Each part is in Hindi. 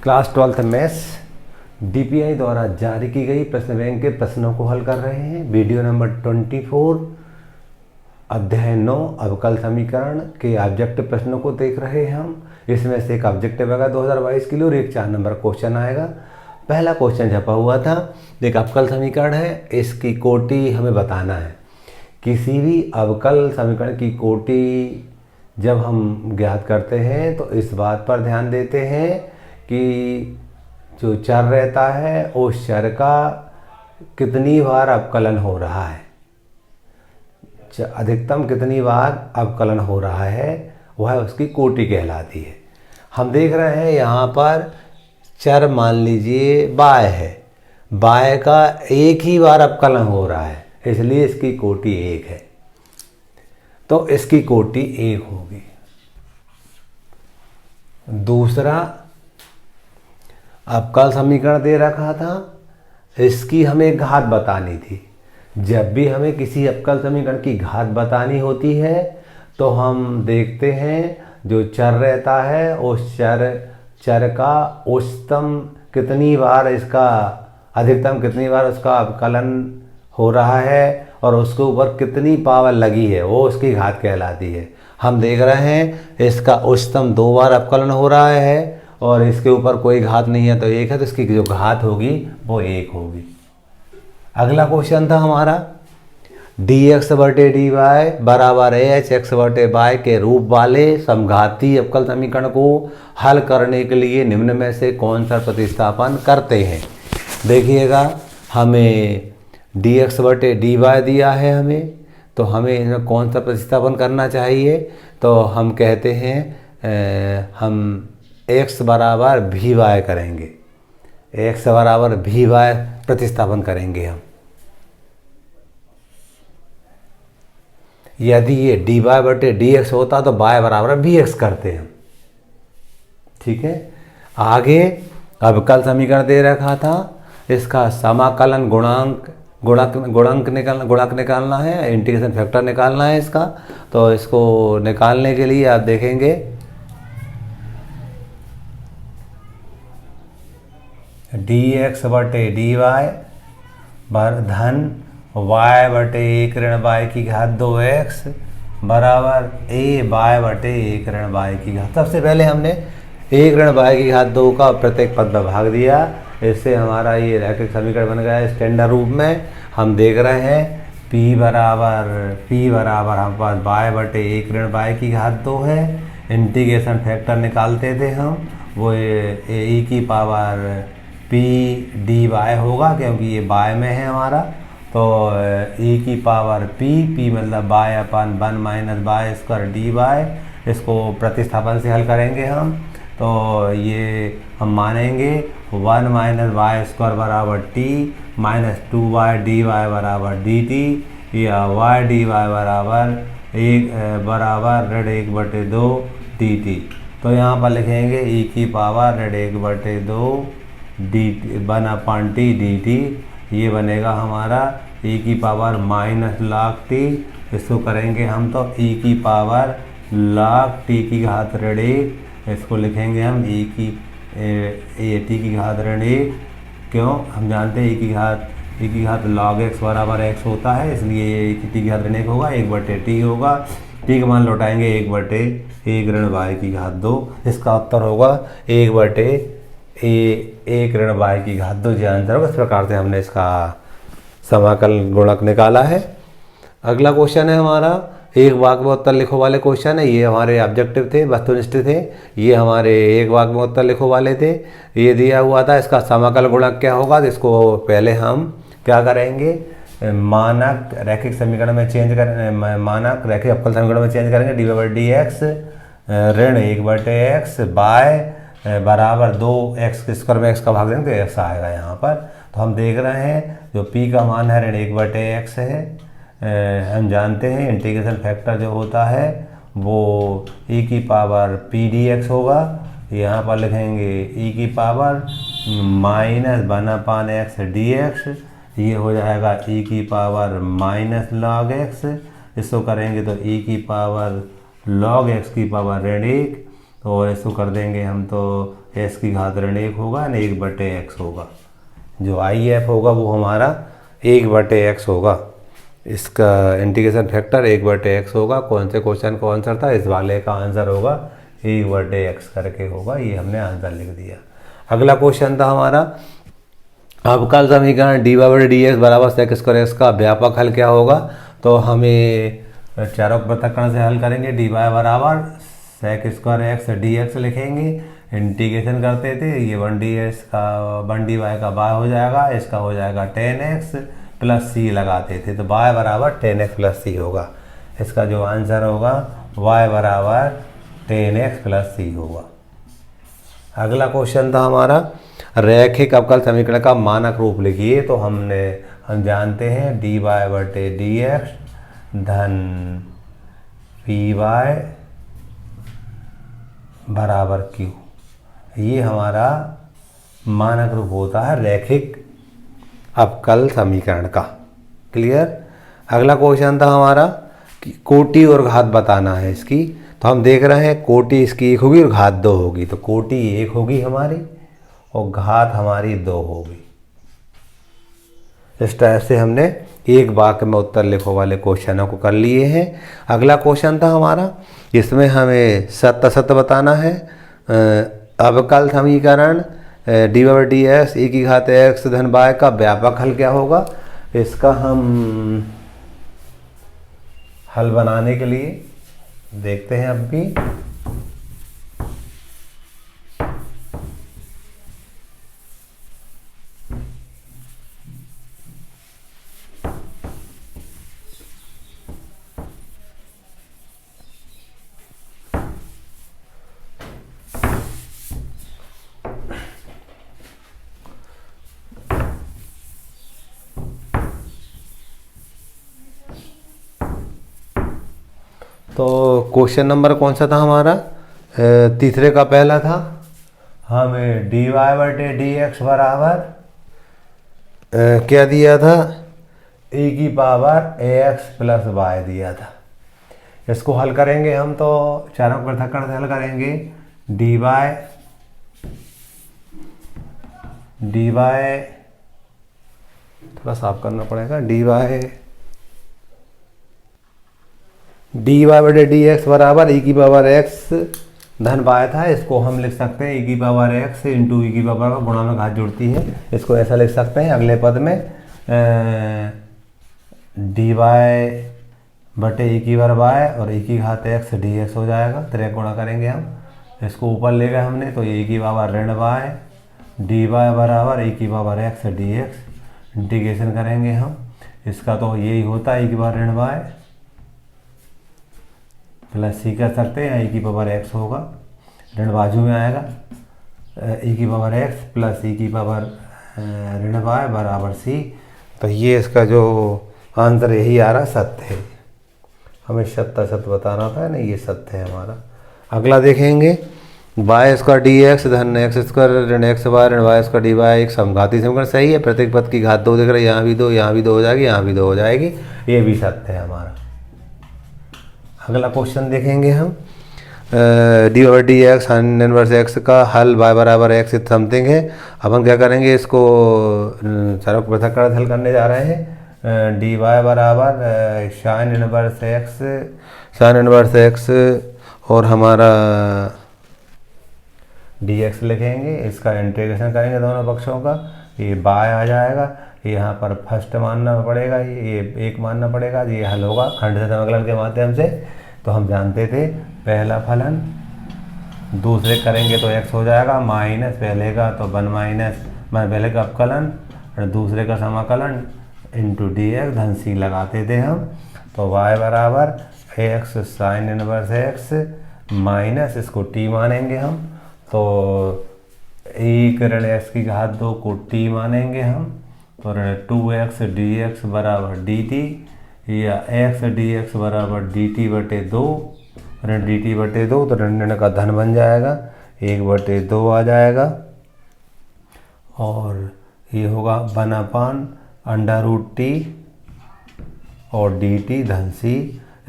क्लास 12th मैथ्स DPI द्वारा जारी की गई प्रश्न बैंक के प्रश्नों को हल कर रहे हैं। वीडियो नंबर 24 अध्याय 9 अवकल समीकरण के ऑब्जेक्टिव प्रश्नों को देख रहे हैं हम। इसमें से एक ऑब्जेक्टिव आएगा 2022 के लिए और एक 4 नंबर क्वेश्चन आएगा। पहला क्वेश्चन छपा हुआ था, एक अवकल समीकरण है, इसकी कोटि हमें बताना है। किसी भी अवकल समीकरण की कोटि जब हम ज्ञात करते हैं तो इस बात पर ध्यान देते हैं कि जो चर रहता है उस चर का कितनी बार अवकलन हो रहा है, अधिकतम कितनी बार अवकलन हो रहा है, वह उसकी कोटि कहलाती है। हम देख रहे हैं यहाँ पर चर मान लीजिए बाय है, बाय का एक ही बार अवकलन हो रहा है, इसलिए इसकी कोटि 1 है, तो इसकी कोटि 1 होगी। दूसरा अवकल समीकरण दे रखा था, इसकी हमें घात बतानी थी। जब भी हमें किसी अवकल समीकरण की घात बतानी होती है तो हम देखते हैं जो चर रहता है उस चर का उच्चतम कितनी बार, इसका अधिकतम कितनी बार उसका अवकलन हो रहा है और उसके ऊपर कितनी पावर लगी है, वो उसकी घात कहलाती है। हम देख रहे हैं इसका उच्चतम 2 बार अवकलन हो रहा है और इसके ऊपर कोई घात नहीं है तो 1 है, तो इसकी जो घात होगी वो 1 होगी। अगला क्वेश्चन था हमारा dx/dy बराबर hx/y के रूप वाले समघाती अवकल समीकरण को हल करने के लिए निम्न में से कौन सा प्रतिस्थापन करते हैं। देखिएगा, हमें dx/dy दिया है हमें, तो हमें इसमें कौन सा प्रतिस्थापन करना चाहिए। तो हम कहते हैं हम x बराबर vy करेंगे, x बराबर vy प्रतिस्थापन करेंगे हम। यदि ये dy/dx होता तो y बराबर vx करते हैं, ठीक है। आगे अवकल समीकरण दे रखा था, इसका समाकलन गुणांक निकालना है, इंटीग्रेशन फैक्टर निकालना है इसका। तो इसको निकालने के लिए आप देखेंगे dx/dy धन y/1 ऋण y की घात 2x बराबर ay/1 ऋण y की घात। सबसे पहले हमने 1 ऋण y की घात 2 का प्रत्येक पद में भाग दिया, इससे हमारा ये रैखिक समीकरण बन गया है स्टैंडर्ड रूप में। हम देख रहे हैं p बराबर हमारे पास y/1 ऋण y की घात 2 है। इंटीग्रेशन फैक्टर निकालते थे हम, वो e की पावर p dy होगा, क्योंकि ये y में है हमारा, तो e की पावर p मतलब y/1 माइनस y² dy। इसको प्रतिस्थापन से हल करेंगे हम, तो ये हम मानेंगे 1 माइनस y² बराबर t माइनस 2y dy बराबर dt, या y dy बराबर 1/2 dt। तो यहाँ पर लिखेंगे e की पावर 1/2 1/t dt। ये बनेगा हमारा e की पावर माइनस log t। इसको करेंगे हम तो e की पावर log t की घात ऋण 1, इसको लिखेंगे हम e की t की घात ऋण 1। क्यों? हम जानते हैं e की घात log x बराबर x होता है, इसलिए e की t की घात ऋण 1 होगा, 1/t होगा। t का मान लौटाएंगे 1/1 ऋण y की घात 2। इसका उत्तर होगा 1/1 ऋण y की घात 2 जो आंसर होगा। इस प्रकार से हमने इसका समाकल गुणक निकाला है। अगला क्वेश्चन है हमारा एक वाक्य में उत्तर लिखो वाले क्वेश्चन है। ये हमारे ऑब्जेक्टिव थे, वस्तुनिष्ठ थे, ये हमारे एक वाक्य में उत्तर लिखो वाले थे। ये दिया हुआ था, इसका समाकल गुणक क्या होगा। तो इसको पहले हम क्या करेंगे, मानक रैखिक समीकरण में चेंज करें, मानक रैखिक अवकल समीकरण में चेंज करेंगे। dy/dx ऋण 1/x y बराबर 2x² में x का भाग देंगे तो x आएगा यहाँ पर। तो हम देख रहे हैं जो p का मान है ऋण 1/x है। हम जानते हैं इंटीग्रेशन फैक्टर जो होता है वो e की पावर p dx होगा। यहाँ पर लिखेंगे e की पावर माइनस 1/x dx, ये हो जाएगा e की पावर माइनस log x। इसको करेंगे तो e की पावर log x की पावर ऋण 1 तो इसको कर देंगे हम, तो एस की घात ऋण 1 होगा न 1/x होगा। जो आई एफ होगा वो हमारा 1/x होगा। इसका इंटीग्रेशन फैक्टर 1/x होगा। कौन से क्वेश्चन का आंसर था? इस वाले का आंसर होगा 1/x करके होगा। ये हमने आंसर लिख दिया। अगला क्वेश्चन था हमारा अवकल समीकरण dy/dx बराबर sec स्क्वायर x का व्यापक हल क्या होगा? तो हमें चारों पृथक्करण से हल करेंगे। dy बराबर sec स्क्वायर x dx लिखेंगे। इंटीग्रेशन करते थे, ये 1ds का 1dy का y हो जाएगा, इसका हो जाएगा tan x प्लस c लगाते थे, तो y बराबर tan x प्लस c होगा। इसका जो आंसर होगा y बराबर tan x प्लस c होगा। अगला क्वेश्चन था हमारा रैखिक अवकल समीकरण का मानक रूप लिखिए। तो हम जानते हैं dy/dx धन py बराबर q, ये हमारा मानक रूप होता है रैखिक अवकल समीकरण का। क्लियर। अगला क्वेश्चन था हमारा कि कोटि और घात बताना है इसकी। तो हम देख रहे हैं कोटि इसकी 1 होगी और घात 2 होगी, तो कोटि 1 होगी हमारी और घात हमारी 2 होगी। इस टाइप से हमने एक वाक्य में उत्तर लिखो वाले क्वेश्चनों को कर लिए हैं। अगला क्वेश्चन था हमारा, इसमें हमें सत्य असत्य बताना है। अवकल समीकरण dy/dx e की घात x धन y का व्यापक हल क्या होगा? इसका हम हल बनाने के लिए देखते हैं अब भी। तो क्वेश्चन नंबर कौन सा था हमारा? तीसरे का पहला था। हमें dy/dx बराबर क्या दिया था? e की पावर ax प्लस y दिया था। इसको हल करेंगे हम, तो चारों पृथक्करण से हल करेंगे। dy थोड़ा साफ करना पड़ेगा। dy/dx बराबर e की पावर x धन y था। इसको हम लिख सकते हैं e की पावर x इंटू e की पावर गुणा में घात जुड़ती है, इसको ऐसा लिख सकते हैं। अगले पद में dy बटे e की पावर y और e की घात x dx हो जाएगा। त्रिक गुणा करेंगे हम, इसको ऊपर ले गए हमने, तो e की पावर ऋण y dy बराबर e की पावर x dx। इंटीग्रेशन करेंगे हम, इसका तो यही होता है e की पावर ऋण y प्लस सी कर सकते हैं, e की पावर x होगा, ऋण बाजू में आएगा, e की पावर x प्लस e की पावर ऋण y बराबर c। तो ये इसका जो आंसर यही आ रहा सत्य है। हमें सत्य असत्य बताना था ना, ये सत्य है हमारा। अगला देखेंगे y स्क्वायर dx धन x स्क्वायर ऋण x y ऋण y स्क्वायर dy एक समघाती समीकरण। सही है, प्रत्येक पद की घात 2 दिख रही है, यहाँ भी 2, यहाँ भी 2 हो जाएगी, यहाँ भी 2 हो जाएगी, ये भी सत्य है हमारा। अगला क्वेश्चन देखेंगे हम dy/dx sin इनवर्स x का हल y बराबर x समथिंग है। अब हम क्या करेंगे, इसको चारों पृथक्करण हल करने जा रहे हैं। dy बराबर sin इनवर्स x और हमारा dx लिखेंगे। इसका इंटीग्रेशन करेंगे दोनों पक्षों का, ये y आ जाएगा, यहाँ पर फर्स्ट मानना पड़ेगा, ये 1 मानना पड़ेगा, ये हल होगा खंड समाकलन के माध्यम से। तो हम जानते थे पहला फलन दूसरे करेंगे तो x हो जाएगा, माइनस पहले का तो 1 माइनस पहले का अपकलन और दूसरे का समाकलन इंटू dx धन c लगाते थे हम। तो y बराबर ax sine inverse x minus इसको t मानेंगे हम, तो 1 ऋण x की घात 2 को t मानेंगे हम, तो ऋण 2x dx बराबर dt या x dx बराबर dt बटे 2 ऋण dt बटे 2, तो ऋण ऋण का धन बन जाएगा, 1/2 आ जाएगा और ये होगा 1/√t और dt धन c।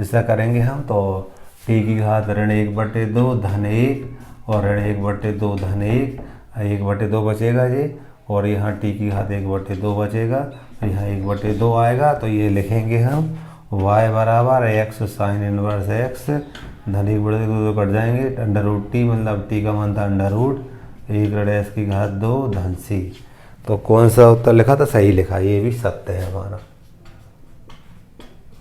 ऐसा करेंगे हम, तो t की घात ऋण 1/2 धन 1 और ऋण 1/2 धन 1/2 बचेगा जी, और यहाँ टी की घात 1/2 बचेगा, यहाँ 1/2 आएगा। तो ये लिखेंगे हम y बराबर x साइन इनवर्स x धन 1/2 कट जाएंगे, √t मतलब t का मान था √1 धन c। तो कौन सा उत्तर लिखा था? सही लिखा, ये भी सत्य है हमारा।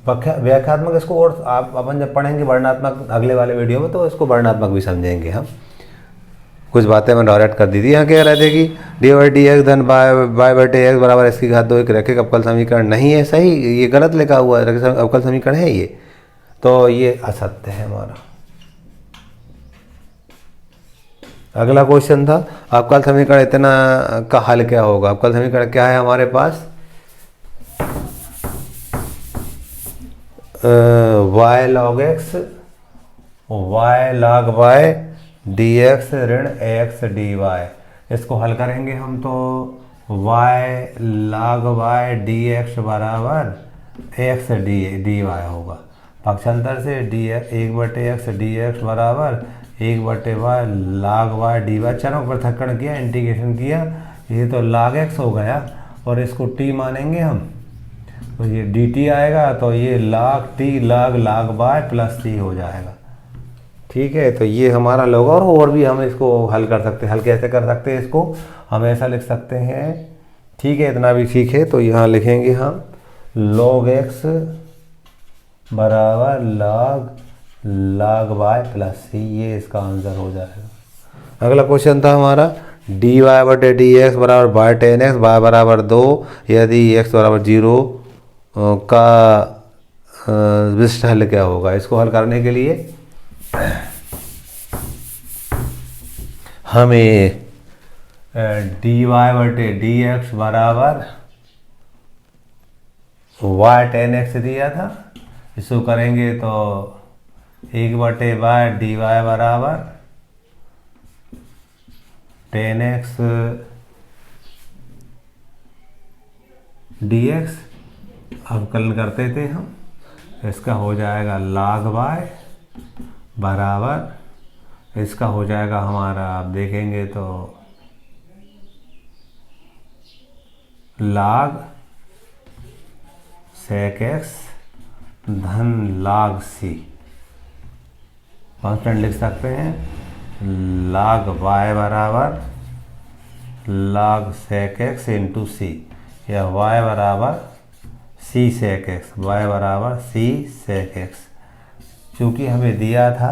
व्याख्यात्मक इसको और आप अपन जब पढ़ेंगे वर्णनात्मक अगले वाले वीडियो में, तो इसको वर्णनात्मक भी समझेंगे हम। कुछ बातें मैंने डायरेक्ट कर दी थी। यहाँ कह रहे थे कि dy/dx धन y/x बराबर x की घात 2 एक रैखिक अवकल समीकरण नहीं है। सही, ये गलत लिखा हुआ है, रैखिक अवकल समीकरण है ये, तो ये असत्य है हमारा। अगला क्वेश्चन था अवकल समीकरण इतना का हल क्या होगा। अवकल समीकरण क्या है हमारे पास? y log x y log y dx ऋण ax dy। इसको हल करेंगे हम तो y log y dx बराबर ax dy होगा। पक्षांतर से 1/x dx बराबर 1/y log y dy। चरों पर पृथक्करण किया, इंटीग्रेशन किया, ये तो log x हो गया और इसको t मानेंगे हम, तो ये dt आएगा, तो ये log t log y plus t हो जाएगा। ठीक है, तो ये हमारा लोग। और भी हम इसको हल कर सकते हैं। हल कैसे कर सकते हैं इसको? हम ऐसा लिख सकते हैं, ठीक है, इतना भी ठीक है। तो यहाँ लिखेंगे हम log x बराबर log y प्लस c, ये इसका आंसर हो जाएगा। अगला क्वेश्चन था हमारा dy/dx बराबर y tan x y बराबर 2 यदि x बराबर 0 का विशिष्ट हल क्या होगा। इसको हल करने के लिए हमें dy/dx बराबर y tan x दिया था, इसको करेंगे तो 1/y dy बराबर tan x dx अवकलन करते थे हम, इसका हो जाएगा log y बराबर, इसका हो जाएगा हमारा, आप देखेंगे तो log sec x धन log c। कांस्टेंट लिख सकते हैं log y बराबर log sec x into c, या y बराबर c sec x, y बराबर c sec x। चूँकि हमें दिया था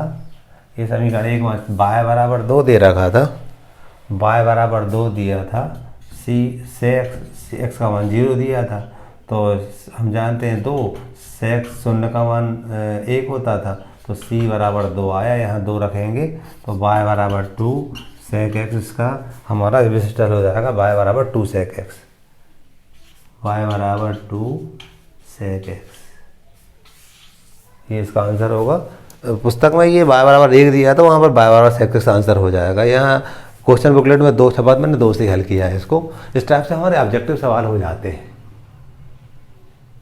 ये समीकरण एक y बराबर 2 दे रखा था, y बराबर 2 दिया था, c sec x का मान 0 दिया था, तो हम जानते हैं 2 sec 0 का मान 1 होता था, तो c बराबर 2 आया, यहाँ 2 रखेंगे तो y बराबर 2 sec x, इसका हमारा विशिष्ट हल हो जाएगा y बराबर 2 sec x, y बराबर 2 sec x, ये इसका आंसर होगा। पुस्तक में ये y बराबर 1 दिया था, वहाँ पर y बराबर sec x आंसर हो जाएगा। यहाँ क्वेश्चन बुकलेट में 2 शब्द मैंने 2 से हल किया है इसको। इस टाइप से हमारे ऑब्जेक्टिव सवाल हो जाते हैं।